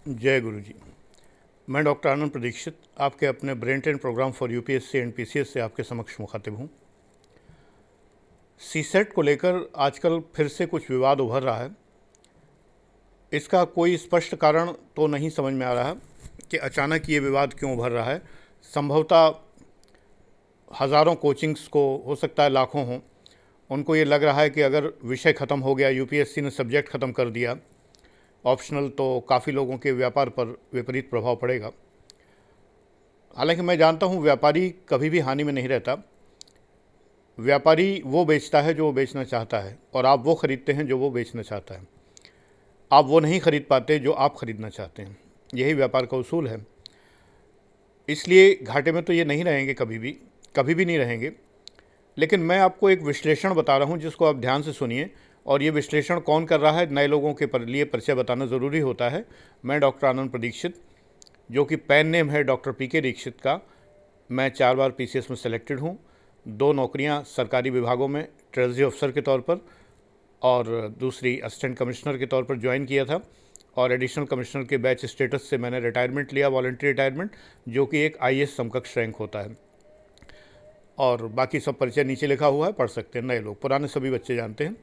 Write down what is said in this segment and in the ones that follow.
जय गुरु जी। मैं डॉक्टर आनंद प्रदीक्षित आपके अपने brain train programme for UPSC and PCS से आपके समक्ष मुखातिब हूँ। सीसेट को लेकर आजकल फिर से कुछ विवाद उभर रहा है। इसका कोई स्पष्ट कारण तो नहीं समझ में आ रहा कि अचानक ये विवाद क्यों उभर रहा है। संभवतः हज़ारों कोचिंग्स को, हो सकता है लाखों हों, उनको ये लग रहा है कि अगर विषय ख़त्म हो गया, यूपीएससी ने सब्जेक्ट ख़त्म कर दिया ऑप्शनल, तो काफ़ी लोगों के व्यापार पर विपरीत प्रभाव पड़ेगा। हालांकि मैं जानता हूँ व्यापारी कभी भी हानि में नहीं रहता। व्यापारी वो बेचता है जो वो बेचना चाहता है, और आप वो ख़रीदते हैं जो वो बेचना चाहता है। आप वो नहीं ख़रीद पाते जो आप ख़रीदना चाहते हैं। यही व्यापार का उसूल है। इसलिए घाटे में तो ये नहीं रहेंगे, कभी भी नहीं रहेंगे। लेकिन मैं आपको एक विश्लेषण बता रहा हूँ जिसको आप ध्यान से सुनिए। और ये विश्लेषण कौन कर रहा है, नए लोगों के लिए परिचय बताना ज़रूरी होता है। मैं डॉक्टर आनंद प्रदीक्षित, जो कि पैन नेम है डॉक्टर पीके दीक्षित का। मैं 4 बार पीसीएस में सेलेक्टेड हूँ। 2 नौकरियाँ सरकारी विभागों में ट्रेजरी अफसर के तौर पर और दूसरी असिस्टेंट कमिश्नर के तौर पर ज्वाइन किया था। और एडिशनल कमिश्नर के बैच स्टेटस से मैंने रिटायरमेंट लिया, वॉलंटरी रिटायरमेंट, जो कि एक आईएएस समकक्ष रैंक होता है। और बाकी सब परिचय नीचे लिखा हुआ है, पढ़ सकते हैं नए लोग, पुराने सभी बच्चे जानते हैं।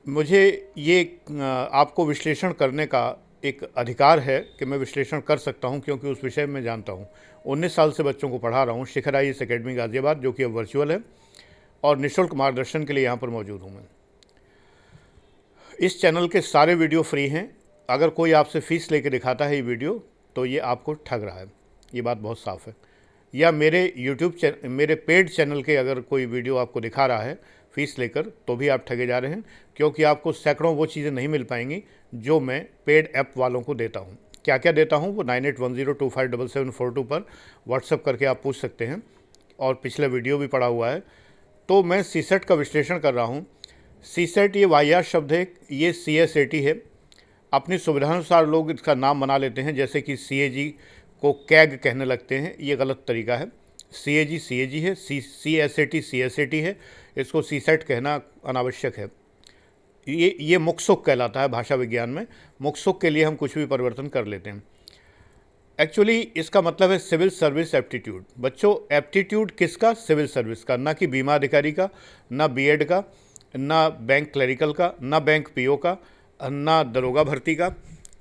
मुझे ये आपको विश्लेषण करने का एक अधिकार है कि मैं विश्लेषण कर सकता हूं, क्योंकि उस विषय में जानता हूं। 19 साल से बच्चों को पढ़ा रहा हूं शिखर आईएएस अकेडमी गाज़ियाबाद, जो कि अब वर्चुअल है, और निःशुल्क मार्गदर्शन के लिए यहाँ पर मौजूद हूँ मैं। इस चैनल के सारे वीडियो फ्री हैं। अगर कोई आपसे फ़ीस लेके दिखाता है ये वीडियो, तो ये आपको ठग रहा है, ये बात बहुत साफ़ है। या मेरे पेड चैनल के अगर कोई वीडियो आपको दिखा रहा है फ़ीस लेकर, तो भी आप ठगे जा रहे हैं, क्योंकि आपको सैकड़ों वो चीज़ें नहीं मिल पाएंगी जो मैं पेड ऐप वालों को देता हूँ। क्या क्या देता हूँ वो 9810257742 पर व्हाट्सएप करके आप पूछ सकते हैं, और पिछला वीडियो भी पड़ा हुआ है। तो मैं सीसेट का विश्लेषण कर रहा हूँ। सीसेट ये वाहियात शब्द है, ये सीएसएटी है। अपनी सुविधानुसार लोग इसका नाम बना लेते हैं, जैसे कि सीएजी को कैग कहने लगते हैं। ये गलत तरीका है। सीएजी सीएजी है, सीएसएटी सीएसएटी है। इसको सीसेट कहना अनावश्यक है। ये मुक्सुक कहलाता है भाषा विज्ञान में। मुक्सुक के लिए हम कुछ भी परिवर्तन कर लेते हैं। एक्चुअली इसका मतलब है सिविल सर्विस एप्टीट्यूड। बच्चों, एप्टीट्यूड किसका? सिविल सर्विस का, ना कि बीमा अधिकारी का, ना बीएड का, ना बैंक क्लरिकल का, ना बैंक पीओ का, ना दरोगा भर्ती का,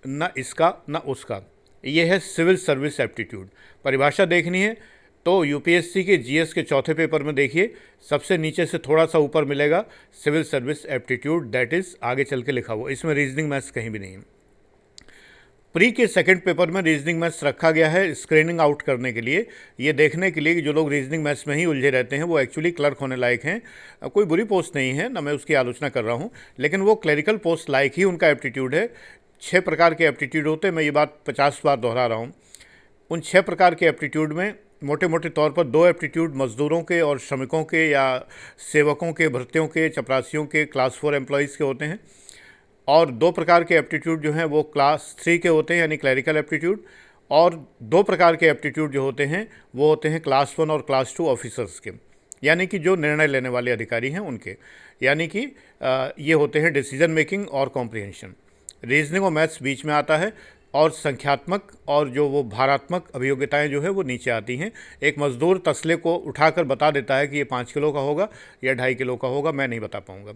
ना इसका ना उसका। ये है सिविल सर्विस एप्टीट्यूड। परिभाषा देखनी है तो यूपीएससी के जीएस के चौथे पेपर में देखिए, सबसे नीचे से थोड़ा सा ऊपर मिलेगा civil service aptitude, that is आगे चल के लिखा हुआ। इसमें रीजनिंग मैथ्स कहीं भी नहीं है। प्री के सेकंड पेपर में रीजनिंग मैथ्स रखा गया है स्क्रीनिंग आउट करने के लिए, ये देखने के लिए कि जो लोग रीजनिंग मैथ्स में ही उलझे रहते हैं वो एक्चुअली क्लर्क होने लायक हैं। कोई बुरी पोस्ट नहीं है, ना मैं उसकी आलोचना कर रहा हूँ, लेकिन वो क्लरिकल पोस्ट लायक ही उनका एप्टीट्यूड है। 6 प्रकार के एप्टीट्यूड होते हैं, मैं ये बात 50 बार दोहरा रहा हूँ। उन 6 प्रकार के एप्टीट्यूड में मोटे मोटे तौर पर 2 एप्टीट्यूड मज़दूरों के और श्रमिकों के, या सेवकों के, भर्तियों के, चपरासियों के, क्लास 4 एम्प्लॉयज़ के होते हैं। और 2 प्रकार के एप्टीट्यूड जो हैं वो क्लास 3 के होते हैं, यानी क्लरिकल एप्टीट्यूड। और 2 प्रकार के एप्टीट्यूड जो होते हैं वो होते हैं क्लास 1 और क्लास 2 ऑफिसर्स के, यानी कि जो निर्णय लेने वाले अधिकारी हैं उनके, यानी कि ये होते हैं डिसीजन मेकिंग और कॉम्प्रिहेंशन। रीजनिंग और मैथ्स बीच में आता है, और संख्यात्मक और जो वो भारात्मक अभियोग्यताएं जो है वो नीचे आती हैं। एक मज़दूर तसले को उठाकर बता देता है कि ये 5 किलो का होगा या 2.5 किलो का होगा, मैं नहीं बता पाऊँगा।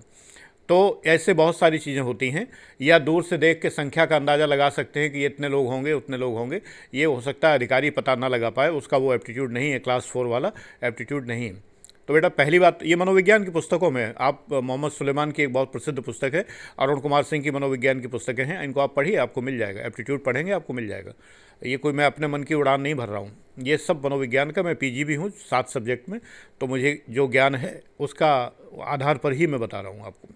तो ऐसे बहुत सारी चीज़ें होती हैं। या दूर से देख के संख्या का अंदाज़ा लगा सकते हैं कि ये इतने लोग होंगे, उतने लोग होंगे। ये हो सकता है अधिकारी पता ना लगा पाए, उसका वो एप्टीट्यूड नहीं है, क्लास 4 वाला एप्टीट्यूड नहीं है। तो बेटा, पहली बात, ये मनोविज्ञान की पुस्तकों में आप मोहम्मद सुलेमान की एक बहुत प्रसिद्ध पुस्तक है, अरुण कुमार सिंह की मनोविज्ञान की पुस्तकें हैं, इनको आप पढ़िए, आपको मिल जाएगा। एप्टीट्यूड पढ़ेंगे आपको मिल जाएगा। ये कोई मैं अपने मन की उड़ान नहीं भर रहा हूँ, ये सब मनोविज्ञान का। मैं पीजी भी हूँ 7 सब्जेक्ट में, तो मुझे जो ज्ञान है उसका आधार पर ही मैं बता रहा हूँ आपको।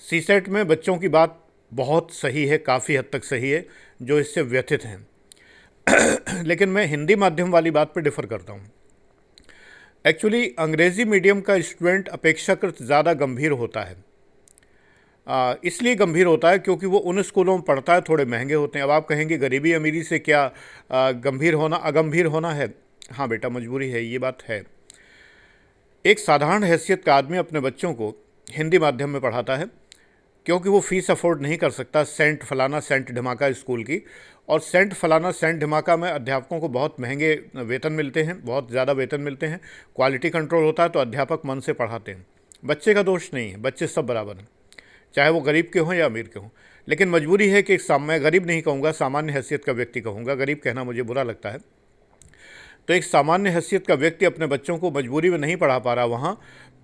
सीसेट में बच्चों की बात बहुत सही है, काफ़ी हद तक सही है, जो इससे व्यथित हैं। लेकिन मैं हिंदी माध्यम वाली बात पर डिफ़र करता हूँ। एक्चुअली अंग्रेज़ी मीडियम का स्टूडेंट अपेक्षाकृत ज़्यादा गंभीर होता है। इसलिए गंभीर होता है क्योंकि वो उन स्कूलों में पढ़ता है, थोड़े महंगे होते हैं। अब आप कहेंगे गरीबी अमीरी से क्या गंभीर होना अगंभीर होना है? हाँ बेटा, मजबूरी है, ये बात है। एक साधारण हैसियत का आदमी अपने बच्चों को हिंदी माध्यम में पढ़ाता है, क्योंकि वो फ़ीस अफोर्ड नहीं कर सकता सेंट फलाना सेंट ढिमाका स्कूल की। और सेंट फलाना सेंट ढिमाका में अध्यापकों को बहुत महंगे वेतन मिलते हैं, बहुत ज़्यादा वेतन मिलते हैं, क्वालिटी कंट्रोल होता है, तो अध्यापक मन से पढ़ाते हैं। बच्चे का दोष नहीं है, बच्चे सब बराबर हैं, चाहे वो गरीब के हों या अमीर के हों। लेकिन मजबूरी है कि मैं गरीब नहीं कहूँगा, सामान्य हैसियत का व्यक्ति कहूँगा, गरीब कहना मुझे बुरा लगता है। तो एक सामान्य हैसियत का व्यक्ति अपने बच्चों को मजबूरी में नहीं पढ़ा पा रहा वहाँ,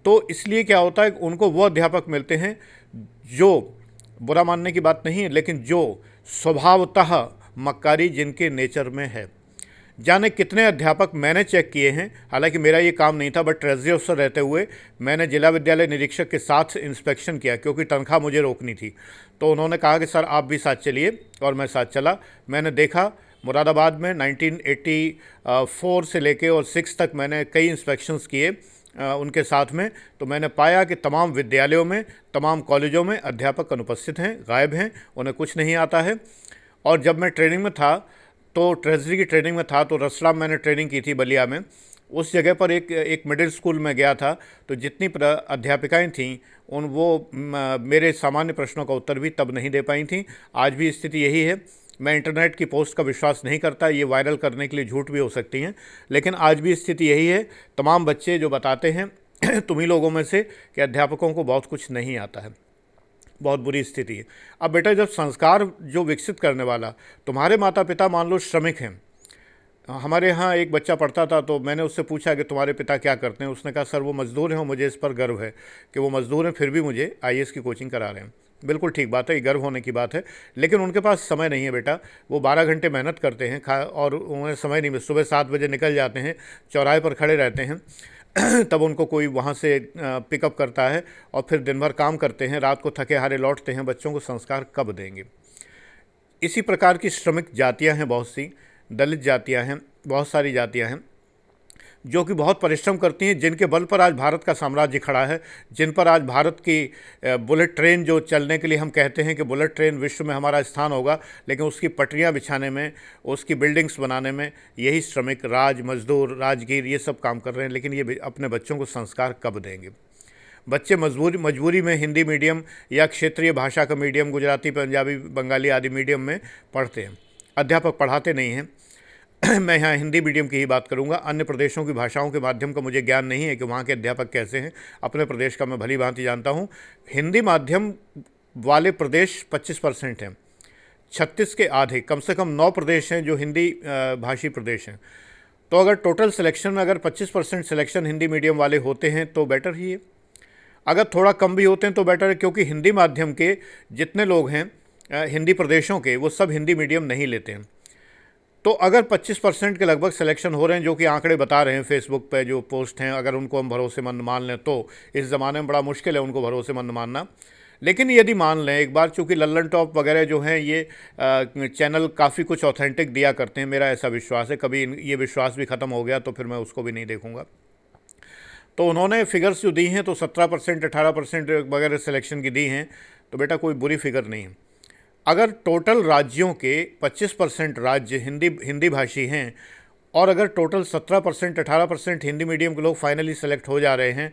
तो इसलिए क्या होता है, उनको वो अध्यापक मिलते हैं जो, बुरा मानने की बात नहीं है, लेकिन जो स्वभावतः मक्कारी जिनके नेचर में है। जाने कितने अध्यापक मैंने चेक किए हैं, हालांकि मेरा ये काम नहीं था, बट ट्रेजरी अफसर रहते हुए मैंने जिला विद्यालय निरीक्षक के साथ इंस्पेक्शन किया, क्योंकि तनख्वाह मुझे रोकनी थी। तो उन्होंने कहा कि सर आप भी साथ चलिए, और मैं साथ चला। मैंने देखा मुरादाबाद में 1984 से लेके और 6 तक मैंने कई इंस्पेक्शंस किए उनके साथ में। तो मैंने पाया कि तमाम विद्यालयों में, तमाम कॉलेजों में अध्यापक अनुपस्थित हैं, गायब हैं, उन्हें कुछ नहीं आता है। और जब मैं ट्रेनिंग में था, तो ट्रेजरी की ट्रेनिंग में था, तो रसलाम मैंने ट्रेनिंग की थी बलिया में। उस जगह पर एक मिडिल स्कूल में गया था, तो जितनी अध्यापिकाएँ थीं वो मेरे सामान्य प्रश्नों का उत्तर भी तब नहीं दे पाई थीं। आज भी स्थिति यही है। मैं इंटरनेट की पोस्ट का विश्वास नहीं करता, ये वायरल करने के लिए झूठ भी हो सकती हैं, लेकिन आज भी स्थिति यही है। तमाम बच्चे जो बताते हैं तुम्हीं लोगों में से कि अध्यापकों को बहुत कुछ नहीं आता है, बहुत बुरी स्थिति है। अब बेटा, जब संस्कार जो विकसित करने वाला, तुम्हारे माता पिता मान लो श्रमिक हैं। हमारे यहाँ एक बच्चा पढ़ता था, तो मैंने उससे पूछा कि तुम्हारे पिता क्या करते हैं। उसने कहा सर वो मज़दूर हैं, और मुझे इस पर गर्व है कि वो मज़दूर हैं, फिर भी मुझे IAS की कोचिंग करा रहे हैं। बिल्कुल ठीक बात है, ये गर्व होने की बात है, लेकिन उनके पास समय नहीं है बेटा। वो 12 घंटे मेहनत करते हैं, और उन्हें समय नहीं, सुबह 7 बजे निकल जाते हैं, चौराहे पर खड़े रहते हैं तब उनको कोई वहाँ से पिकअप करता है, और फिर दिन भर काम करते हैं, रात को थके हारे लौटते हैं। बच्चों को संस्कार कब देंगे? इसी प्रकार की श्रमिक जातियाँ हैं, बहुत सी दलित जातियाँ हैं, बहुत सारी जातियाँ हैं जो कि बहुत परिश्रम करती हैं, जिनके बल पर आज भारत का साम्राज्य खड़ा है, जिन पर आज भारत की बुलेट ट्रेन जो चलने के लिए हम कहते हैं कि बुलेट ट्रेन विश्व में हमारा स्थान होगा, लेकिन उसकी पटरियां बिछाने में, उसकी बिल्डिंग्स बनाने में यही श्रमिक, मजदूर, राजगीर, ये सब काम कर रहे हैं। लेकिन ये अपने बच्चों को संस्कार कब देंगे? बच्चे मजबूरी में हिंदी मीडियम या क्षेत्रीय भाषा का मीडियम, गुजराती, पंजाबी, बंगाली आदि मीडियम में पढ़ते हैं, अध्यापक पढ़ाते नहीं हैं। मैं यहाँ हिंदी मीडियम की ही बात करूँगा, अन्य प्रदेशों की भाषाओं के माध्यम का मुझे ज्ञान नहीं है कि वहाँ के अध्यापक कैसे हैं। अपने प्रदेश का मैं भली भांति जानता हूँ। हिंदी माध्यम वाले प्रदेश 25% हैं, 36 के आधे, कम से कम 9 प्रदेश हैं जो हिंदी भाषी प्रदेश हैं। तो अगर टोटल सिलेक्शन में अगर 25% सिलेक्शन हिंदी मीडियम वाले होते हैं तो बेटर ही है। अगर थोड़ा कम भी होते हैं तो बेटर है, क्योंकि हिंदी माध्यम के जितने लोग हैं हिंदी प्रदेशों के, वो सब हिंदी मीडियम नहीं लेते हैं। तो अगर 25% के लगभग सिलेक्शन हो रहे हैं, जो कि आंकड़े बता रहे हैं फेसबुक पे जो पोस्ट हैं, अगर उनको हम भरोसेमंद मान लें, तो इस ज़माने में बड़ा मुश्किल है उनको भरोसेमंद मानना। लेकिन यदि मान लें एक बार, चूँकि लल्लन टॉप वगैरह जो हैं ये चैनल काफ़ी कुछ ऑथेंटिक दिया करते हैं, मेरा ऐसा विश्वास है। कभी ये विश्वास भी ख़त्म हो गया तो फिर मैं उसको भी नहीं देखूँगा। तो उन्होंने फिगर्स जो दी हैं, तो 17%, 18% वगैरह सिलेक्शन की दी हैं, तो बेटा कोई बुरी फिगर नहीं है। अगर टोटल राज्यों के 25% राज्य हिंदी भाषी हैं, और अगर टोटल 17%, 18% हिंदी मीडियम के लोग फाइनली सेलेक्ट हो जा रहे हैं,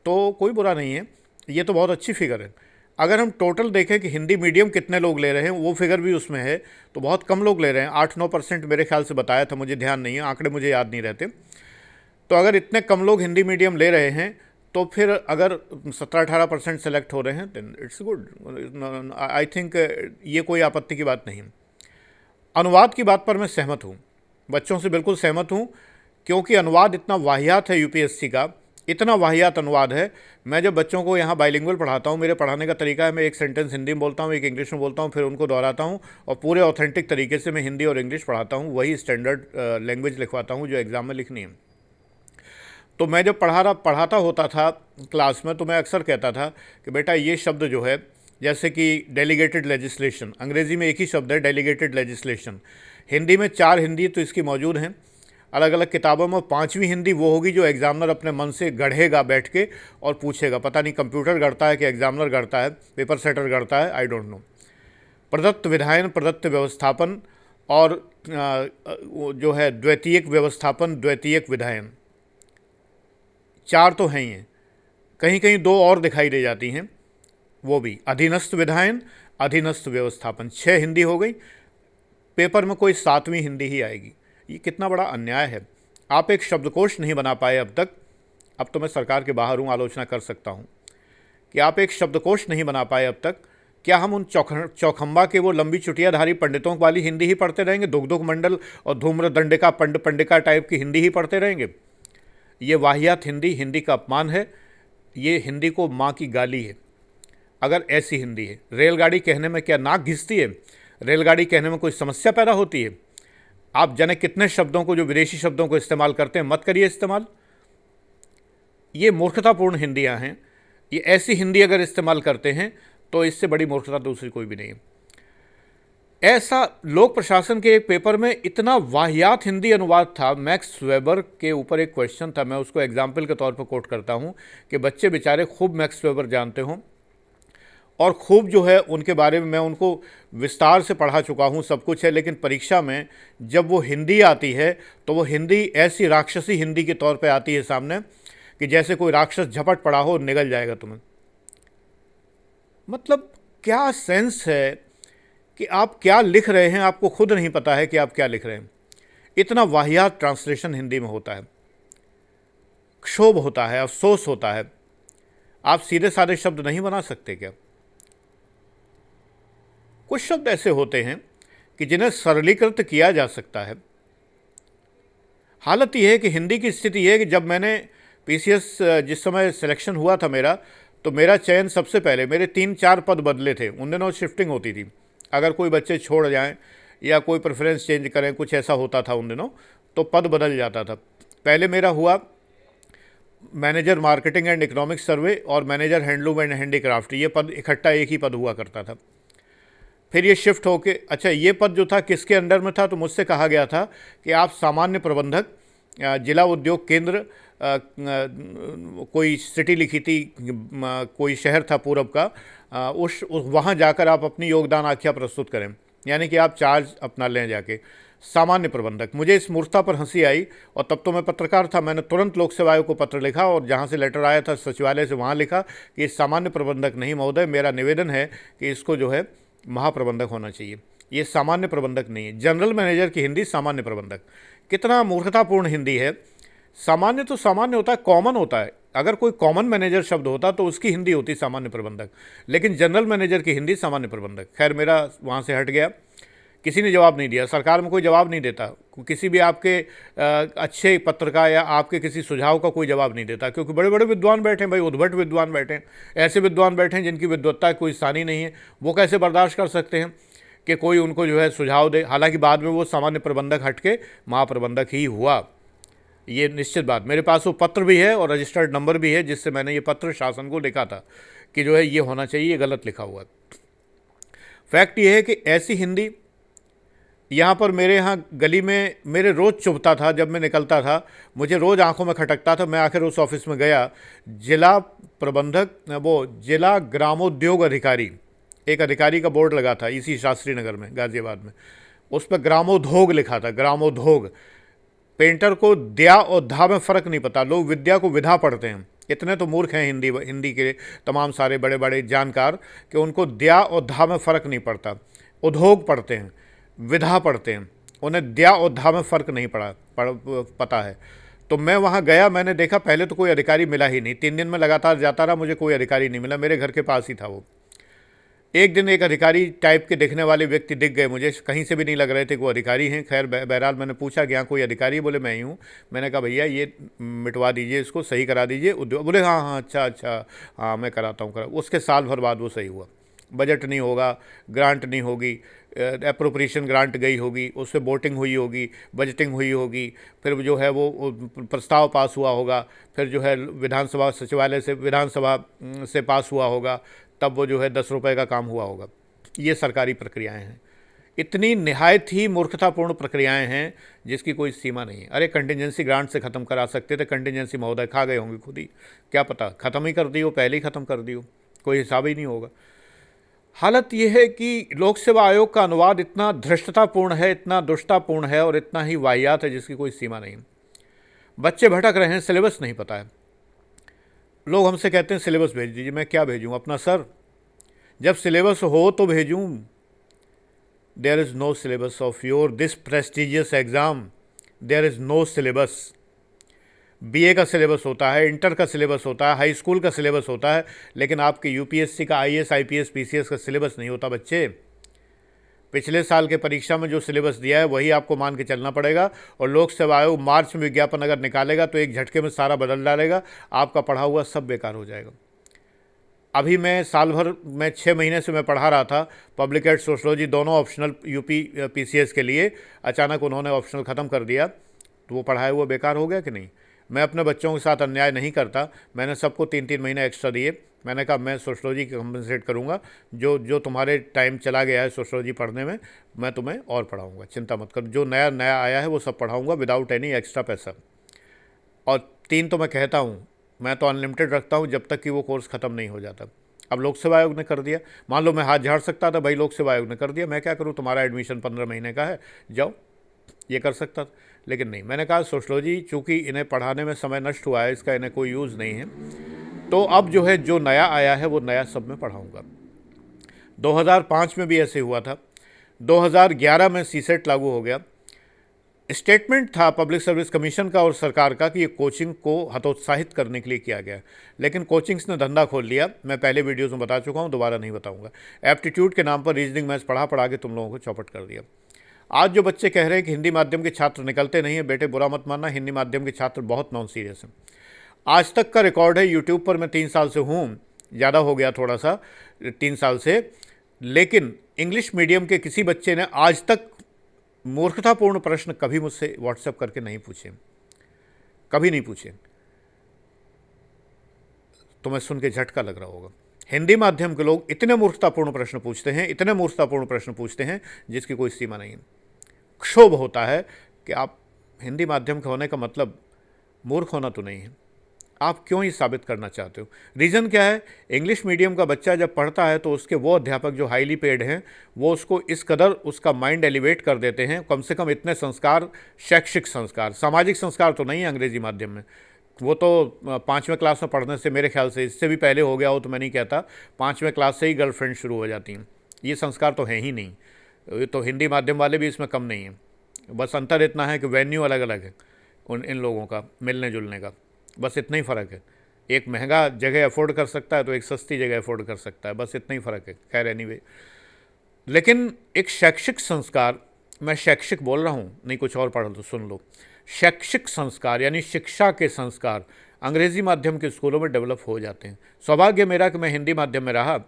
तो कोई बुरा नहीं है, ये तो बहुत अच्छी फिगर है। अगर हम टोटल देखें कि हिंदी मीडियम कितने लोग ले रहे हैं, वो फिगर भी उसमें है, तो बहुत कम लोग ले रहे हैं। 8-9% मेरे ख्याल से बताया था, मुझे ध्यान नहीं है, आंकड़े मुझे याद नहीं रहते। तो अगर इतने कम लोग हिंदी मीडियम ले रहे हैं, तो फिर अगर 17-18% सेलेक्ट हो रहे हैं, then it's good. I think ये कोई आपत्ति की बात नहीं। अनुवाद की बात पर मैं सहमत हूँ, बच्चों से बिल्कुल सहमत हूँ, क्योंकि अनुवाद इतना वाहियात है UPSC का, इतना वाहियात अनुवाद है। मैं जब बच्चों को यहाँ बाइलिंगुअल पढ़ाता हूँ, मेरे पढ़ाने का तरीका है, मैं एक सेंटेंस हिंदी में बोलता हूँ, एक इंग्लिश में बोलता हूँ, फिर उनको दोहराता हूँ, और पूरे ऑथेंटिक तरीके से मैं हिंदी और इंग्लिश पढ़ाता हूँ, वही स्टैंडर्ड लैंग्वेज लिखवाता हूँ जो एग्ज़ाम में लिखनी है। तो मैं जब पढ़ाता होता था क्लास में, तो मैं अक्सर कहता था कि बेटा ये शब्द जो है, जैसे कि डेलीगेटेड लेजिस्लेशन, अंग्रेज़ी में एक ही शब्द है डेलीगेटेड लेजिस्लेशन, हिंदी में 4 हिंदी तो इसकी मौजूद हैं अलग अलग किताबों में, 5वीं हिंदी वो होगी जो एग्जामिनर अपने मन से गढ़ेगा बैठ के और पूछेगा। पता नहीं कंप्यूटर गढ़ता है कि एग्जामिनर गढ़ता है, पेपर सेटर गढ़ता है, आई डोंट नो। प्रदत्त विधायन, प्रदत्त व्यवस्थापन, और जो है द्वितीयक व्यवस्थापन, द्वितीयक विधायन, 4 तो हैं ही हैं, कहीं कहीं 2 और दिखाई दे जाती हैं, वो भी अधीनस्थ विधायन, अधीनस्थ व्यवस्थापन, 6 हिंदी हो गई। पेपर में कोई 7वीं हिंदी ही आएगी। ये कितना बड़ा अन्याय है। आप एक शब्दकोश नहीं बना पाए अब तक। अब तो मैं सरकार के बाहर हूँ, आलोचना कर सकता हूँ कि आप एक शब्दकोश नहीं बना पाए अब तक। क्या हम उन चौखंबा के वो लंबी चुटियाधारी पंडितों वाली हिंदी ही पढ़ते रहेंगे? दुग्धुक मंडल और धूम्र दंडिका पंडिका टाइप की हिंदी ही पढ़ते रहेंगे? ये वाहियात हिंदी, हिंदी का अपमान है। ये हिंदी को माँ की गाली है अगर ऐसी हिंदी है। रेलगाड़ी कहने में क्या नाक घिसती है? रेलगाड़ी कहने में कोई समस्या पैदा होती है? आप जाने कितने शब्दों को, जो विदेशी शब्दों को इस्तेमाल करते हैं, मत करिए इस्तेमाल। ये मूर्खतापूर्ण हिंदियाँ हैं। ये ऐसी हिंदी अगर इस्तेमाल करते हैं तो इससे बड़ी मूर्खता दूसरी कोई भी नहीं है। ऐसा लोक प्रशासन के एक पेपर में इतना वाहियात हिंदी अनुवाद था। मैक्स वेबर के ऊपर एक क्वेश्चन था, मैं उसको एग्जाम्पल के तौर पर कोट करता हूँ कि बच्चे बेचारे खूब मैक्स वेबर जानते हों और खूब जो है उनके बारे में मैं उनको विस्तार से पढ़ा चुका हूँ, सब कुछ है, लेकिन परीक्षा में जब वो हिंदी आती है तो वो हिंदी ऐसी राक्षसी हिंदी के तौर पे आती है सामने कि जैसे कोई राक्षस झपट पड़ा हो, निगल जाएगा तुम्हें। मतलब क्या सेंस है कि आप क्या लिख रहे हैं, आपको खुद नहीं पता है कि आप क्या लिख रहे हैं। इतना वाहियात ट्रांसलेशन हिंदी में होता है। क्षोभ होता है, अफसोस होता है। आप सीधे साधे शब्द नहीं बना सकते क्या? कुछ शब्द ऐसे होते हैं कि जिन्हें सरलीकृत किया जा सकता है। हालत यह है कि हिंदी की स्थिति यह है कि जब मैंने पीसीएस जिस समय सिलेक्शन हुआ था मेरा, तो मेरा चयन सबसे पहले मेरे 3-4 पद बदले थे। उन दिनों शिफ्टिंग होती थी। अगर कोई बच्चे छोड़ जाएं या कोई प्रेफरेंस चेंज करें, कुछ ऐसा होता था उन दिनों, तो पद बदल जाता था। पहले मेरा हुआ manager marketing and economic survey और मैनेजर हैंडलूम एंड हैंडीक्राफ्ट। ये पद इकट्ठा एक ही पद हुआ करता था। फिर ये शिफ्ट होके, अच्छा ये पद जो था किसके अंडर में था, तो मुझसे कहा गया था कि आप सामान्य प्रबंधक, जिला उद्योग केंद्र, कोई सिटी लिखी थी, कोई शहर था पूरब का, उस वहाँ जाकर आप अपनी योगदान आख्या प्रस्तुत करें, यानी कि आप चार्ज अपना लें जाके। सामान्य प्रबंधक, मुझे इस मूर्खता पर हंसी आई और तब तो मैं पत्रकार था। मैंने तुरंत लोक सेवा आयोग को पत्र लिखा और जहाँ से लेटर आया था सचिवालय से, वहाँ लिखा कि ये सामान्य प्रबंधक नहीं महोदय, मेरा निवेदन है कि इसको जो है महाप्रबंधक होना चाहिए, ये सामान्य प्रबंधक नहीं है। जनरल मैनेजर की हिंदी सामान्य प्रबंधक। कितना मूर्खतापूर्ण हिंदी है। सामान्य तो सामान्य होता है, कॉमन होता है। अगर कोई कॉमन मैनेजर शब्द होता तो उसकी हिंदी होती सामान्य प्रबंधक, लेकिन जनरल मैनेजर की हिंदी सामान्य प्रबंधक। खैर मेरा वहाँ से हट गया। किसी ने जवाब नहीं दिया, सरकार में कोई जवाब नहीं देता, किसी भी आपके अच्छे पत्र का या आपके किसी सुझाव का कोई जवाब नहीं देता, क्योंकि बड़े बड़े विद्वान बैठे हैं भाई, उद्भट विद्वान बैठे हैं, ऐसे विद्वान बैठे हैं जिनकी विद्वत्ता कोई स्थान ही नहीं है। वो कैसे बर्दाश्त कर सकते हैं कि कोई उनको जो है सुझाव दे। हालांकि बाद में वो सामान्य प्रबंधक हट के महाप्रबंधक ही हुआ, ये निश्चित बात। मेरे पास वो पत्र भी है और रजिस्टर्ड नंबर भी है जिससे मैंने ये पत्र शासन को लिखा था कि जो है ये होना चाहिए, ये गलत लिखा हुआ है। फैक्ट ये है कि ऐसी हिंदी यहाँ पर मेरे यहाँ गली में मेरे रोज़ चुभता था। जब मैं निकलता था मुझे रोज़ आंखों में खटकता था। मैं आखिर उस ऑफिस में गया, जिला प्रबंधक, वो जिला ग्रामोद्योग अधिकारी, एक अधिकारी का बोर्ड लगा था इसी शास्त्री नगर में, गाज़ियाबाद में। उस पर ग्रामोद्योग लिखा था, ग्रामोद्योग। पेंटर को द्या और धा में फ़र्क नहीं पता, लोग विद्या को विधा पढ़ते हैं। इतने तो मूर्ख हैं हिंदी के तमाम सारे बड़े बड़े जानकार कि उनको द्या और धा में फ़र्क नहीं पड़ता। उद्योग पढ़ते हैं, विधा पढ़ते हैं, उन्हें द्या और धा में फ़र्क नहीं पता है। तो मैं वहाँ गया, मैंने देखा पहले तो कोई अधिकारी मिला ही नहीं। 3 दिन में लगातार जाता रहा, मुझे कोई अधिकारी नहीं मिला। मेरे घर के पास ही था वो। एक दिन एक अधिकारी टाइप के दिखने वाले व्यक्ति दिख गए मुझे, कहीं से भी नहीं लग रहे थे कि वो अधिकारी हैं। खैर बहरहाल मैंने पूछा कि यहाँ कोई अधिकारी? बोले मैं ही हूँ। मैंने कहा भैया ये मिटवा दीजिए, इसको सही करा दीजिए उद्योग। बोले हाँ हाँ अच्छा हाँ मैं कराता हूँ। उसके साल भर बाद वो सही हुआ। बजट नहीं होगा, ग्रांट नहीं होगी, एप्रोप्रिएशन ग्रांट गई होगी, उस पर वोटिंग हुई होगी, बजटिंग हुई होगी, फिर जो है वो प्रस्ताव पास हुआ होगा, फिर जो है विधानसभा सचिवालय से, विधानसभा से पास हुआ होगा, तब वो जो है 10 रुपये का काम हुआ होगा। ये सरकारी प्रक्रियाएं हैं। इतनी निहायत ही मूर्खतापूर्ण प्रक्रियाएं हैं जिसकी कोई सीमा नहीं है। अरे कंटिजेंसी ग्रांट से ख़त्म करा सकते थे, कंटिजेंसी महोदय खा गए होंगे खुद ही, क्या पता ख़त्म ही कर दी हो, पहले ही ख़त्म कर दी हो, कोई हिसाब ही नहीं होगा। हालत यह है कि लोक सेवा आयोग का अनुवाद इतना धृष्टतापूर्ण है, इतना दुष्टतापूर्ण है और इतना ही वाहियात है जिसकी कोई सीमा नहीं। बच्चे भटक रहे हैं, सिलेबस नहीं पता है। लोग हमसे कहते हैं सिलेबस भेज दीजिए। मैं क्या भेजूँ? अपना सर? जब सिलेबस हो तो भेजूँ। There is no syllabus of your this prestigious exam, there is no syllabus. BA का सिलेबस होता है, इंटर का सिलेबस होता है, हाई स्कूल का सिलेबस होता है, लेकिन आपके यूपीएससी का आईएएस आईपीएस पीसीएस का सिलेबस नहीं होता बच्चे। पिछले साल के परीक्षा में जो सिलेबस दिया है वही आपको मान के चलना पड़ेगा, और लोक सेवा आयोग मार्च में विज्ञापन अगर निकालेगा तो एक झटके में सारा बदल डालेगा, आपका पढ़ा हुआ सब बेकार हो जाएगा। अभी मैं साल भर में 6 महीने से मैं पढ़ा रहा था पब्लिक एड सोशलॉजी दोनों ऑप्शनल यूपी पीसीएस के लिए, अचानक उन्होंने ऑप्शनल ख़त्म कर दिया, तो वो पढ़ाया हुआ बेकार हो गया कि नहीं। मैं अपने बच्चों के साथ अन्याय नहीं करता, मैंने सबको 3-3 महीने एक्स्ट्रा दिए। मैंने कहा मैं सोशलॉजी कंपनसेट करूँगा, जो तुम्हारे टाइम चला गया है सोशलॉजी पढ़ने में, मैं तुम्हें और पढ़ाऊँगा, चिंता मत कर। जो नया नया आया है वो सब पढ़ाऊँगा विदाउट एनी एक्स्ट्रा पैसा। और 3 तो मैं कहता हूँ, मैं तो अनलिमिटेड रखता हूँ जब तक कि वो कोर्स ख़त्म नहीं हो जाता। अब लोक सेवा आयोग ने कर दिया, मान लो मैं हाथ झाड़ सकता था, भाई लोक सेवा आयोग ने कर दिया, मैं क्या करूँ, तुम्हारा एडमिशन 15 महीने का है, जाओ, ये कर सकता था। लेकिन नहीं, मैंने कहा सोशलॉजी चूँकि इन्हें पढ़ाने में समय नष्ट हुआ है, इसका इन्हें कोई यूज़ नहीं है, तो अब जो है जो नया आया है वो नया सब में पढ़ाऊँगा। 2005 में भी ऐसे हुआ था, 2011 में सीसेट लागू हो गया। स्टेटमेंट था पब्लिक सर्विस कमीशन का और सरकार का कि ये कोचिंग को हतोत्साहित करने के लिए किया गया, लेकिन कोचिंग्स ने धंधा खोल लिया। मैं पहले वीडियोज़ में बता चुका हूँ, दोबारा नहीं बताऊँगा। एप्टीट्यूड के नाम पर रीजनिंग मैथ्स पढ़ा के तुम लोगों को चौपट कर दिया। आज जो बच्चे कह रहे हैं कि हिंदी माध्यम के छात्र निकलते नहीं हैं, बेटे बुरा मत मानना, हिंदी माध्यम के छात्र बहुत नॉन सीरियस हैं। आज तक का रिकॉर्ड है, यूट्यूब पर मैं 3 साल से हूँ, ज़्यादा हो गया थोड़ा सा 3 साल से, लेकिन इंग्लिश मीडियम के किसी बच्चे ने आज तक मूर्खतापूर्ण प्रश्न कभी मुझसे व्हाट्सएप करके नहीं पूछे, कभी नहीं पूछे। तुम्हें सुन के झटका लग रहा होगा, हिंदी माध्यम के लोग इतने मूर्खतापूर्ण प्रश्न पूछते हैं, इतने मूर्खतापूर्ण प्रश्न पूछते हैं जिसकी कोई सीमा नहीं है। क्षोभ होता है कि आप हिंदी माध्यम के होने का मतलब मूर्ख होना तो नहीं है, आप क्यों ही साबित करना चाहते हो। रीज़न क्या है, इंग्लिश मीडियम का बच्चा जब पढ़ता है तो उसके वो अध्यापक जो हाईली पेड हैं वो उसको इस कदर उसका माइंड एलिवेट कर देते हैं, कम से कम इतने संस्कार, शैक्षिक संस्कार, सामाजिक संस्कार तो नहीं है अंग्रेजी माध्यम में। वो तो 5वें क्लास में पढ़ने से, मेरे ख्याल से इससे भी पहले हो गया हो तो मैं नहीं कहता, 5वें क्लास से ही गर्लफ्रेंड शुरू हो जाती हैं। ये संस्कार तो है ही नहीं, तो हिंदी माध्यम वाले भी इसमें कम नहीं हैं। बस अंतर इतना है कि वेन्यू अलग अलग है इन लोगों का मिलने जुलने का, बस इतना ही फ़र्क है। एक महंगा जगह अफोर्ड कर सकता है तो एक सस्ती जगह अफोर्ड कर सकता है, बस इतना ही फ़र्क है। खैर एनीवे, लेकिन एक शैक्षिक संस्कार, मैं शैक्षिक बोल रहा हूँ, नहीं कुछ और पढ़ तो सुन लो, शैक्षिक संस्कार यानी शिक्षा के संस्कार अंग्रेज़ी माध्यम के स्कूलों में डेवलप हो जाते हैं। सौभाग्य मेरा कि मैं हिंदी माध्यम में रहा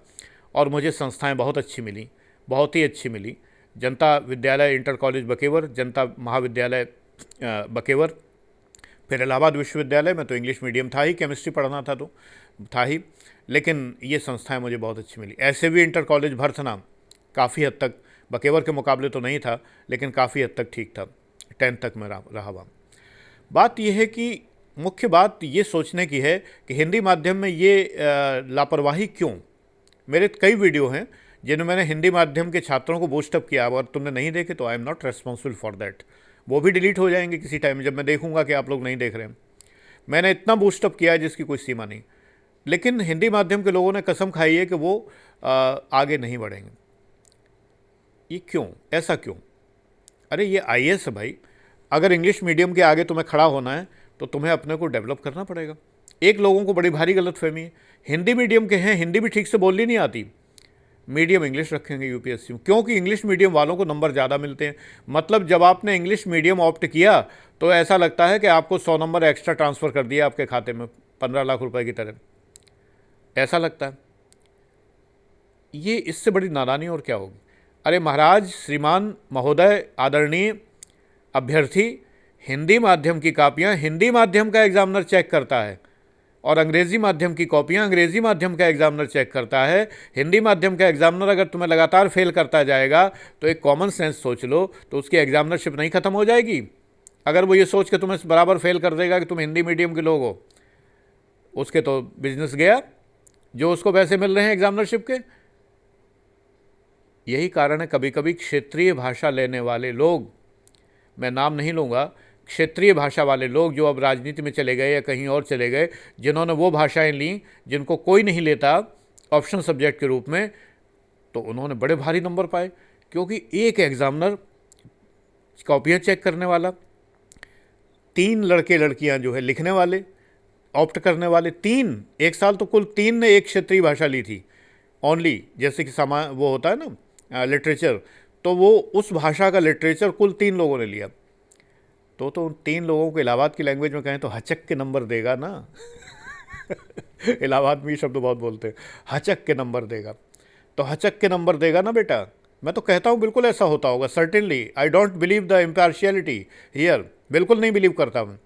और मुझे संस्थाएं बहुत अच्छी मिली, बहुत ही अच्छी मिली। जनता विद्यालय इंटर कॉलेज बकेवर, जनता महाविद्यालय बकेवर, फिर इलाहाबाद विश्वविद्यालय में तो इंग्लिश मीडियम था ही, केमिस्ट्री पढ़ना था तो था ही, लेकिन ये संस्थाएं मुझे बहुत अच्छी मिली। ऐसे भी इंटर कॉलेज भरथना काफ़ी हद तक बकेवर के मुकाबले तो नहीं था, लेकिन काफ़ी हद तक ठीक था, 10th तक मैं रहा वहाँ। बात यह है कि मुख्य बात ये सोचने की है कि हिंदी माध्यम में ये लापरवाही क्यों। मेरे कई वीडियो हैं जिनमें मैंने हिंदी माध्यम के छात्रों को बूस्टअप किया, अगर तुमने नहीं देखे तो I am not responsible for that. वो भी डिलीट हो जाएंगे किसी टाइम जब मैं देखूंगा कि आप लोग नहीं देख रहे हैं। मैंने इतना बूस्टअप किया है जिसकी कोई सीमा नहीं, लेकिन हिंदी माध्यम के लोगों ने कसम खाई है कि वो आगे नहीं बढ़ेंगे। ये क्यों, ऐसा क्यों? अरे ये आईएएस है भाई, अगर इंग्लिश मीडियम के आगे तुम्हें खड़ा होना है तो तुम्हें अपने को डेवलप करना पड़ेगा। एक लोगों को बड़ी भारी गलतफहमी है, हिंदी मीडियम के हैं, हिंदी भी ठीक से बोलनी नहीं आती, मीडियम इंग्लिश रखेंगे यूपीएससी में, क्योंकि इंग्लिश मीडियम वालों को नंबर ज़्यादा मिलते हैं। मतलब जब आपने इंग्लिश मीडियम ऑप्ट किया तो ऐसा लगता है कि आपको 100 नंबर एक्स्ट्रा ट्रांसफ़र कर दिया आपके खाते में 15 लाख रुपए की तरह, ऐसा लगता है। ये इससे बड़ी नादानी और क्या होगी। अरे महाराज, श्रीमान महोदय, आदरणीय अभ्यर्थी, हिंदी माध्यम की कापियाँ हिंदी माध्यम का एग्जामिनर चेक करता है और अंग्रेज़ी माध्यम की कॉपियाँ अंग्रेज़ी माध्यम का एग्जामिनर चेक करता है। हिंदी माध्यम का एग्जामिनर अगर तुम्हें लगातार फेल करता जाएगा तो एक कॉमन सेंस सोच लो, तो उसकी एग्जामिनरशिप नहीं ख़त्म हो जाएगी? अगर वो ये सोच के तुम्हें बराबर फेल कर देगा कि तुम हिंदी मीडियम के लोग हो, उसके तो बिजनेस गया, जो उसको पैसे मिल रहे हैं एग्जामिनरशिप के। यही कारण है कभी कभी क्षेत्रीय भाषा लेने वाले लोग, मैं नाम नहीं लूँगा, क्षेत्रीय भाषा वाले लोग जो अब राजनीति में चले गए या कहीं और चले गए, जिन्होंने वो भाषाएं लीं जिनको कोई नहीं लेता ऑप्शन सब्जेक्ट के रूप में, तो उन्होंने बड़े भारी नंबर पाए, क्योंकि एक एग्जामिनर कॉपियाँ चेक करने वाला, 3 लड़के लड़कियां जो है लिखने वाले, ऑप्ट करने वाले, 3 एक साल तो कुल 3 ने एक क्षेत्रीय भाषा ली थी ओनली, जैसे कि वो होता है ना लिटरेचर, तो वो उस भाषा का लिटरेचर कुल 3 लोगों ने लिया। तो उन 3 लोगों को इलाहाबाद की लैंग्वेज में कहें तो हचक के नंबर देगा ना। इलाहाबाद में ये शब्द बहुत बोलते हैं, हचक के नंबर देगा। तो हचक के नंबर देगा ना बेटा, मैं तो कहता हूँ बिल्कुल ऐसा होता होगा, certainly. I don't believe the impartiality here, बिल्कुल नहीं बिलीव करता मैं।